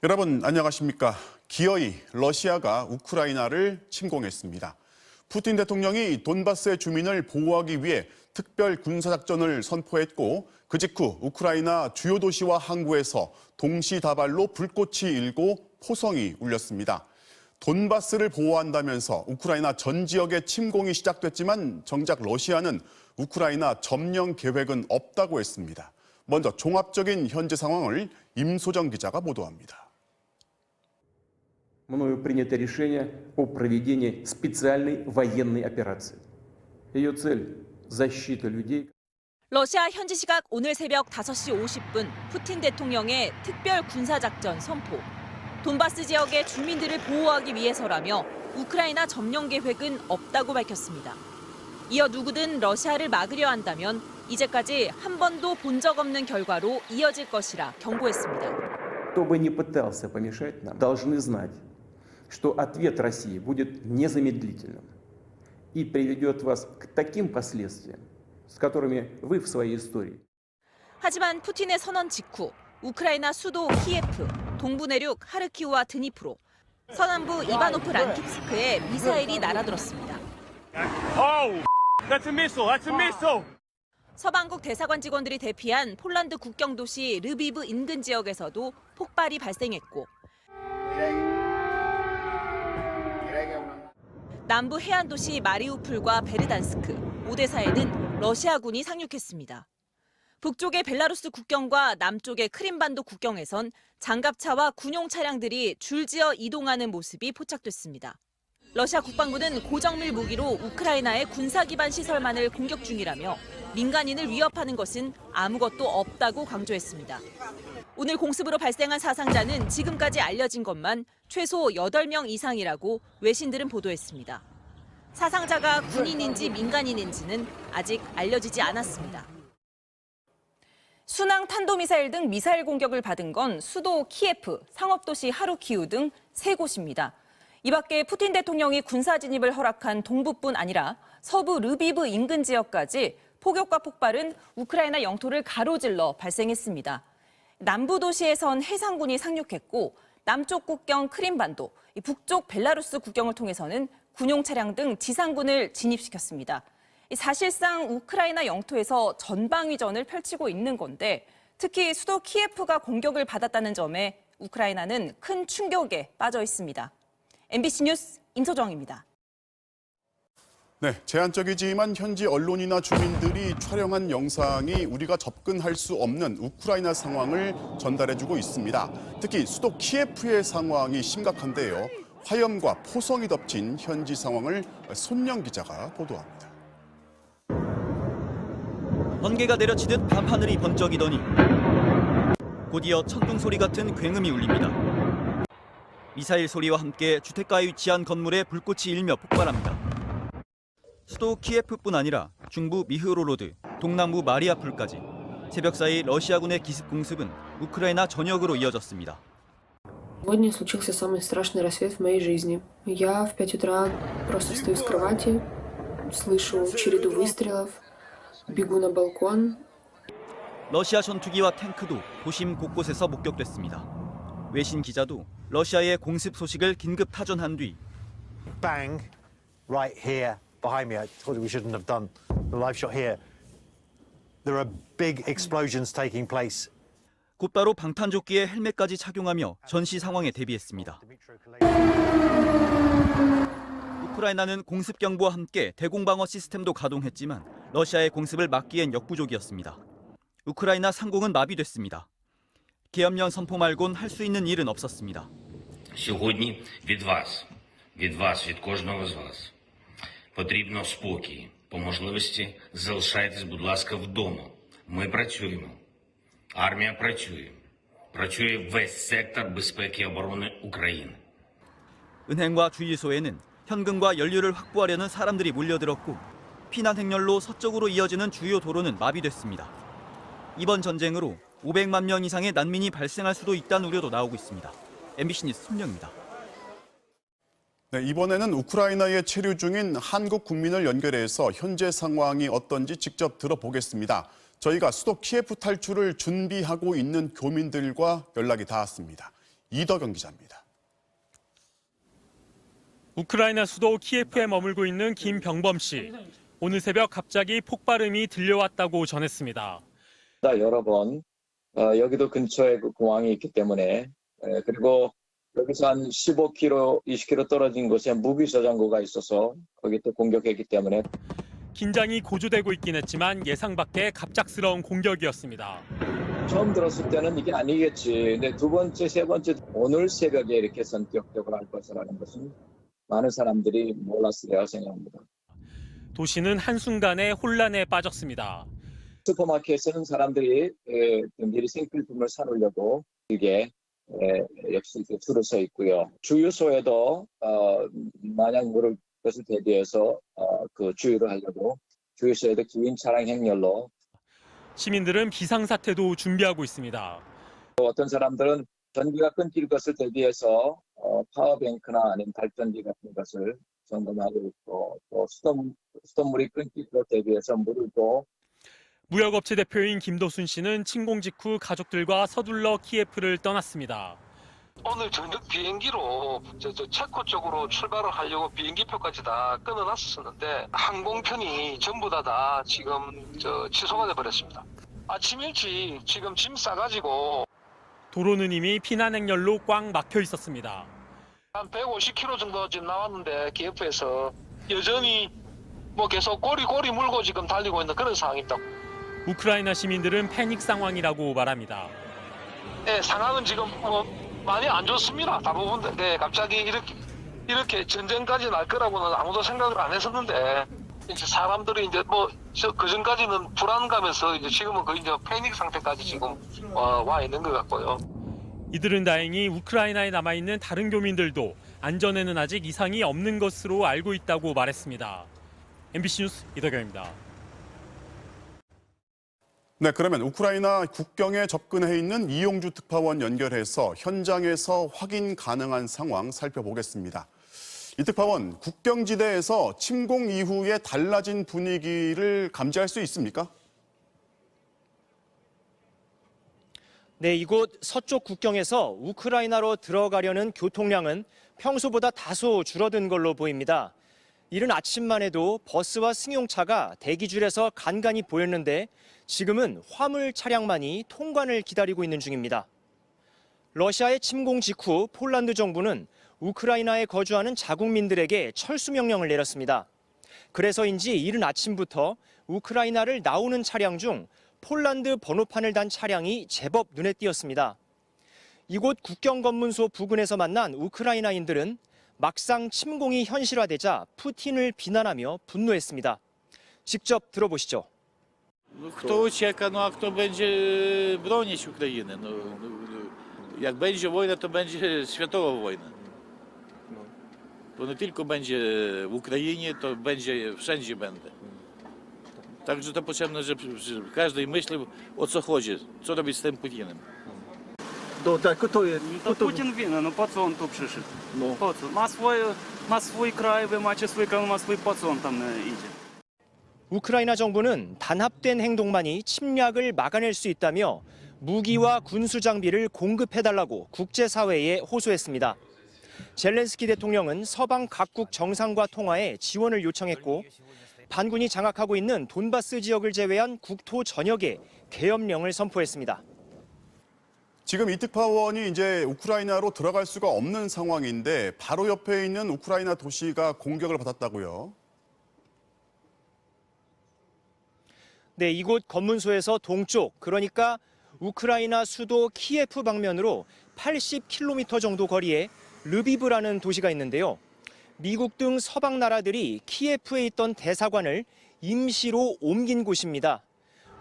여러분 안녕하십니까? 기어이 러시아가 우크라이나를 침공했습니다. 푸틴 대통령이 돈바스의 주민을 보호하기 위해 특별 군사작전을 선포했고 그 직후 우크라이나 주요 도시와 항구에서 동시다발로 불꽃이 일고 포성이 울렸습니다. 돈바스를 보호한다면서 우크라이나 전 지역의 침공이 시작됐지만 정작 러시아는 우크라이나 점령 계획은 없다고 했습니다. 먼저 종합적인 현재 상황을 임소정 기자가 보도합니다. Мною принято решение о проведении специальной военной операции. Ее цель – защита людей. 러시아 현지 시각 오늘 새벽 5시 50분 푸틴 대통령의 특별 군사작전 선포. 돈바스 지역의 주민들을 보호하기 위해서라며 우크라이나 점령 계획은 없다고 밝혔습니다. 이어 누구든 러시아를 막으려 한다면 이제까지 한 번도 본 적 없는 결과로 이어질 것이라 경고했습니다. Кто бы ни пытался помешать нам, должны знать, что ответ России будет незамедлительным и приведет вас к таким последствиям, с которыми вы в своей истории. 하지만 푸틴의 선언 직후 우크라이나 수도 키예프, 동부 내륙 하르키우와 드니프로, 서남부 이바노프 란킵스크에 미사일이 날아들었습니다. That's a missile! That's a missile! 서방국 대사관 직원들이 대피한 폴란드 국경 도시 르비브 인근 지역에서도 폭발이 발생했고 남부 해안 도시 마리우폴과 베르단스크, 오데사에는 러시아군이 상륙했습니다. 북쪽의 벨라루스 국경과 남쪽의 크림반도 국경에선 장갑차와 군용 차량들이 줄지어 이동하는 모습이 포착됐습니다. 러시아 국방부는 고정밀 무기로 우크라이나의 군사 기반 시설만을 공격 중이라며 민간인을 위협하는 것은 아무것도 없다고 강조했습니다. 오늘 공습으로 발생한 사상자는 지금까지 알려진 것만 최소 8명 이상이라고 외신들은 보도했습니다. 사상자가 군인인지 민간인인지는 아직 알려지지 않았습니다. 순항 탄도미사일 등 미사일 공격을 받은 건 수도 키예프, 상업도시 하루키우 등 3곳입니다. 이 밖에 푸틴 대통령이 군사 진입을 허락한 동부뿐 아니라 서부 르비브 인근 지역까지 폭격과 폭발은 우크라이나 영토를 가로질러 발생했습니다. 남부 도시에선 해상군이 상륙했고 남쪽 국경 크림반도, 북쪽 벨라루스 국경을 통해서는 군용 차량 등 지상군을 진입시켰습니다. 사실상 우크라이나 영토에서 전방위전을 펼치고 있는 건데 특히 수도 키예프가 공격을 받았다는 점에 우크라이나는 큰 충격에 빠져 있습니다. MBC 뉴스 임소정입니다. 네, 제한적이지만 현지 언론이나 주민들이 촬영한 영상이 우리가 접근할 수 없는 우크라이나 상황을 전달해주고 있습니다. 특히 수도 키예프의 상황이 심각한데요. 화염과 포성이 덮친 현지 상황을 손영 기자가 보도합니다. 번개가 내려치듯 밤하늘이 번쩍이더니 곧이어 천둥 소리 같은 굉음이 울립니다. 미사일 소리와 함께 주택가에 위치한 건물에 불꽃이 일며 폭발합니다. 수도 키예프뿐 아니라 중부 미흐로로드, 동남부 마리아폴까지 새벽 사이 러시아군의 기습 공습은 우크라이나 전역으로 이어졌습니다. Сегодня случился самый страшный рассвет в моей жизни. Я в 5 утра просто встаю с кровати, слышу череду выстрелов, бегу на балкон. 러시아 전투기와 탱크도 도심 곳곳에서 목격됐습니다. 외신 기자도 러시아의 공습 소식을 긴급 타전한 뒤 bang right here behind me. I told you we shouldn't have done the live shot here. There are big explosions taking place. 곧바로 방탄조끼에 헬멧까지 착용하며 전시 상황에 대비했습니다. 우크라이나는 공습 경보와 함께 대공방어 시스템도 가동했지만 러시아의 공습을 막기엔 역부족이었습니다. 우크라이나 상공은 마비됐습니다. 계엄령 선포 말곤 할 수 있는 일은 없었습니다. Сьогодні від вас, від кожного з вас потрібно спокій. По можливості залишайтесь, будь ласка, вдома. Ми працюємо. Армія працює. Працює весь сектор безпеки і оборони України. 은행과 주유소에는 현금과 연료를 확보하려는 사람들이 몰려들었고 피난 행렬로 서쪽으로 이어지는 주요 도로는 마비됐습니다. 이번 전쟁으로 500만 명 이상의 난민이 발생할 수도 있다는 우려도 나오고 있습니다. MBC 뉴스 손영입니다. 네, 이번에는 우크라이나에 체류 중인 한국 국민을 연결해서 현재 상황이 어떤지 직접 들어보겠습니다. 저희가 수도 키예프 탈출을 준비하고 있는 교민들과 연락이 닿았습니다. 이덕영 기자입니다. 우크라이나 수도 키예프에 머물고 있는 김병범 씨. 오늘 새벽 갑자기 폭발음이 들려왔다고 전했습니다. 여러 번 여기도 근처에 그 공항이 있기 때문에 그리고 여기서 한 15km, 20km 떨어진 곳에 무기 저장고가 있어서 거기 또 공격했기 때문에 긴장이 고조되고 있긴 했지만 예상 밖의 갑작스러운 공격이었습니다. 처음 들었을 때는 이게 아니겠지. 근데 두 번째, 세 번째 오늘 새벽에 이렇게 선격적으로 할 것이라는 것은 많은 사람들이 몰랐으리라 생각합니다. 도시는 한순간에 혼란에 빠졌습니다. 슈퍼마켓에는 사람들이 미리 생필품을 사놓으려고 이게 역시 줄을 서 있고요. 주유소에도 만약 모를 것을 대비해서 그 주유를 하려고 주유소에도 기인 차량 행렬로 시민들은 비상사태도 준비하고 있습니다. 어떤 사람들은 전기가 끊길 것을 대비해서 파워뱅크나 아니면 발전기 같은 것을 점검하고 있고 또 수돗물이 끊길 것 대비해서 물을 또 무역업체 대표인 김도순 씨는 침공 직후 가족들과 서둘러 키예프를 떠났습니다. 오늘 저녁 비행기로 체코 쪽으로 출발을 하려고 비행기표까지 다 끊어놨었는데 항공편이 전부 다 지금 취소가 돼버렸습니다. 아침 일찍 지금 짐 싸가지고 도로는 이미 피난 행렬로 꽉 막혀 있었습니다. 한 150km 정도 지금 나왔는데 키예프에서 여전히 뭐 계속 꼬리 물고 지금 달리고 있는 그런 상황입니다. 우크라이나 시민들은 패닉 상황이라고 말합니다. 네, 상황은 지금 많이 안 좋습니다. 대부분. 네, 갑자기 이렇게 전쟁까지 날 거라고는 아무도 생각을 안 했었는데 이제 사람들이 이제 그 전까지는 불안감에서 이제 지금은 거의 이제 패닉 상태까지 지금 와 있는 것 같고요. 이들은 다행히 우크라이나에 남아있는 다른 교민들도 안전에는 아직 이상이 없는 것으로 알고 있다고 말했습니다. MBC 뉴스 이덕영입니다. 네, 그러면 우크라이나 국경에 접근해 있는 이용주 특파원 연결해서 현장에서 확인 가능한 상황 살펴보겠습니다. 이 특파원, 국경지대에서 침공 이후에 달라진 분위기를 감지할 수 있습니까? 네, 이곳 서쪽 국경에서 우크라이나로 들어가려는 교통량은 평소보다 다소 줄어든 걸로 보입니다. 이른 아침만 해도 버스와 승용차가 대기줄에서 간간히 보였는데 지금은 화물 차량만이 통관을 기다리고 있는 중입니다. 러시아의 침공 직후 폴란드 정부는 우크라이나에 거주하는 자국민들에게 철수 명령을 내렸습니다. 그래서인지 이른 아침부터 우크라이나를 나오는 차량 중 폴란드 번호판을 단 차량이 제법 눈에 띄었습니다. 이곳 국경검문소 부근에서 만난 우크라이나인들은 막상 침공이 현실화되자 푸틴을 비난하며 분노했습니다. 직접 들어보시죠. Kto ucieka, a kto będzie bronić Ukrainy? Jak będzie wojna, to będzie światowa wojna. To nie tylko będzie w Ukrainie, to będzie wszędzie będę. Także to potrzebne, żeby każdy myślał, o co chodzi, co robić z tym Putinem. Путин винен, ну по co on tu przyszedł? Po co? Ma swój kraj, wy macie swój kraj, ma swój, po co on tam idzie? 우크라이나 정부는 단합된 행동만이 침략을 막아낼 수 있다며 무기와 군수 장비를 공급해달라고 국제사회에 호소했습니다. 젤렌스키 대통령은 서방 각국 정상과 통화에 지원을 요청했고 반군이 장악하고 있는 돈바스 지역을 제외한 국토 전역에 계엄령을 선포했습니다. 지금 이 특파원이 이제 우크라이나로 들어갈 수가 없는 상황인데 바로 옆에 있는 우크라이나 도시가 공격을 받았다고요? 네, 이곳 검문소에서 동쪽, 그러니까 우크라이나 수도 키예프 방면으로 80km 정도 거리에 르비브라는 도시가 있는데요. 미국 등 서방 나라들이 키예프에 있던 대사관을 임시로 옮긴 곳입니다.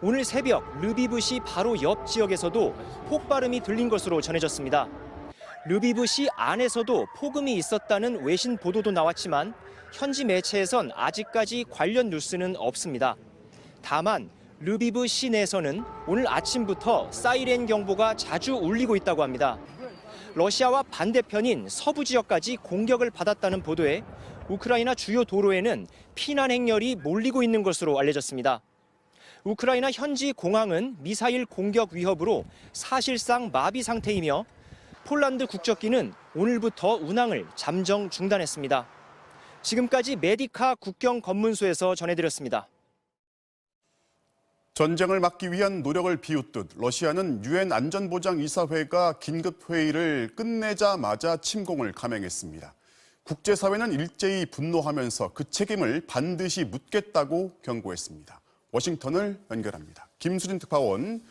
오늘 새벽 르비브시 바로 옆 지역에서도 폭발음이 들린 것으로 전해졌습니다. 르비브시 안에서도 폭음이 있었다는 외신 보도도 나왔지만 현지 매체에선 아직까지 관련 뉴스는 없습니다. 다만 르비브 시내에서는 오늘 아침부터 사이렌 경보가 자주 울리고 있다고 합니다. 러시아와 반대편인 서부 지역까지 공격을 받았다는 보도에 우크라이나 주요 도로에는 피난 행렬이 몰리고 있는 것으로 알려졌습니다. 우크라이나 현지 공항은 미사일 공격 위협으로 사실상 마비 상태이며 폴란드 국적기는 오늘부터 운항을 잠정 중단했습니다. 지금까지 메디카 국경 검문소에서 전해드렸습니다. 전쟁을 막기 위한 노력을 비웃듯 러시아는 유엔 안전보장이사회가 긴급회의를 끝내자마자 침공을 감행했습니다. 국제사회는 일제히 분노하면서 그 책임을 반드시 묻겠다고 경고했습니다. 워싱턴을 연결합니다. 김수진 특파원.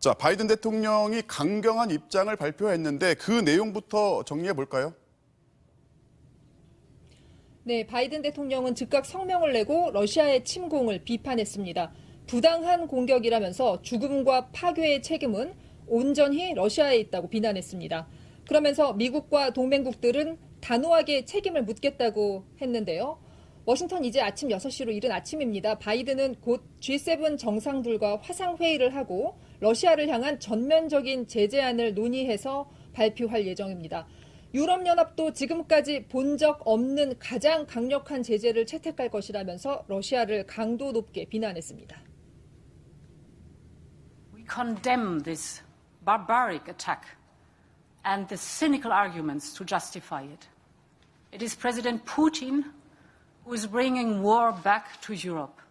자, 바이든 대통령이 강경한 입장을 발표했는데 그 내용부터 정리해 볼까요? 네, 바이든 대통령은 즉각 성명을 내고 러시아의 침공을 비판했습니다. 부당한 공격이라면서 죽음과 파괴의 책임은 온전히 러시아에 있다고 비난했습니다. 그러면서 미국과 동맹국들은 단호하게 책임을 묻겠다고 했는데요. 워싱턴 이제 아침 6시로 이른 아침입니다. 바이든은 곧 G7 정상들과 화상회의를 하고 러시아를 향한 전면적인 제재안을 논의해서 발표할 예정입니다. 유럽연합도 지금까지 본 적 없는 가장 강력한 제재를 채택할 것이라면서 러시아를 강도 높게 비난했습니다. We condemn this barbaric attack and the cynical arguments to justify it. It is President Putin who is bringing war back to Europe.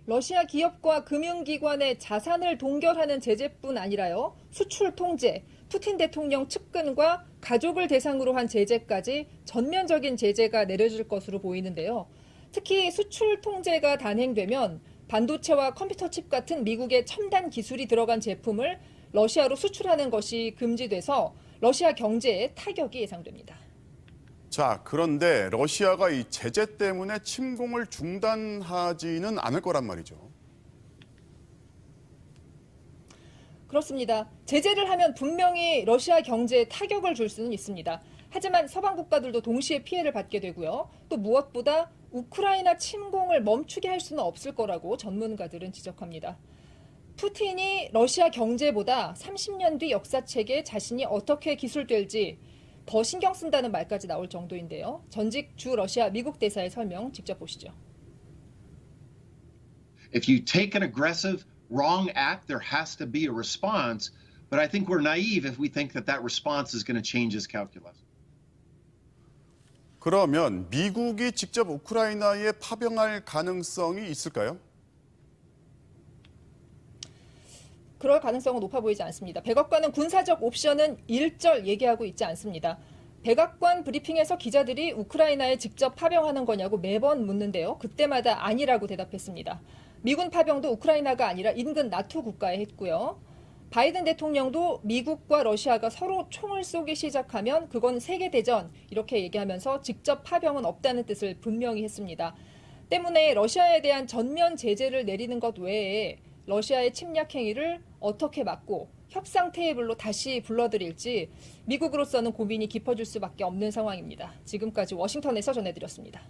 러시아 기업과 금융기관의 자산을 동결하는 제재뿐 아니라요. 수출 통제, 푸틴 대통령 측근과 가족을 대상으로 한 제재까지 전면적인 제재가 내려질 것으로 보이는데요. 특히 수출 통제가 단행되면 반도체와 컴퓨터 칩 같은 미국의 첨단 기술이 들어간 제품을 러시아로 수출하는 것이 금지돼서 러시아 경제에 타격이 예상됩니다. 자, 그런데 러시아가 이 제재 때문에 침공을 중단하지는 않을 거란 말이죠. 그렇습니다. 제재를 하면 분명히 러시아 경제에 타격을 줄 수는 있습니다. 하지만 서방 국가들도 동시에 피해를 받게 되고요. 또 무엇보다 우크라이나 침공을 멈추게 할 수는 없을 거라고 전문가들은 지적합니다. 푸틴이 러시아 경제보다 30년 뒤 역사책에 자신이 어떻게 기술될지 더 신경 쓴다는 말까지 나올 정도인데요. 전직 주 러시아 미국 대사의 설명 직접 보시죠. If you take an aggressive, wrong act, there has to be a response. But I think we're naive if we think that that response is going to change his calculus. 그러면 미국이 직접 우크라이나에 파병할 가능성이 있을까요? 그럴 가능성은 높아 보이지 않습니다. 백악관은 군사적 옵션은 일절 얘기하고 있지 않습니다. 백악관 브리핑에서 기자들이 우크라이나에 직접 파병하는 거냐고 매번 묻는데요. 그때마다 아니라고 대답했습니다. 미군 파병도 우크라이나가 아니라 인근 나토 국가에 했고요. 바이든 대통령도 미국과 러시아가 서로 총을 쏘기 시작하면 그건 세계대전 이렇게 얘기하면서 직접 파병은 없다는 뜻을 분명히 했습니다. 때문에 러시아에 대한 전면 제재를 내리는 것 외에 러시아의 침략 행위를 어떻게 막고 협상 테이블로 다시 불러들일지 미국으로서는 고민이 깊어질 수밖에 없는 상황입니다. 지금까지 워싱턴에서 전해드렸습니다.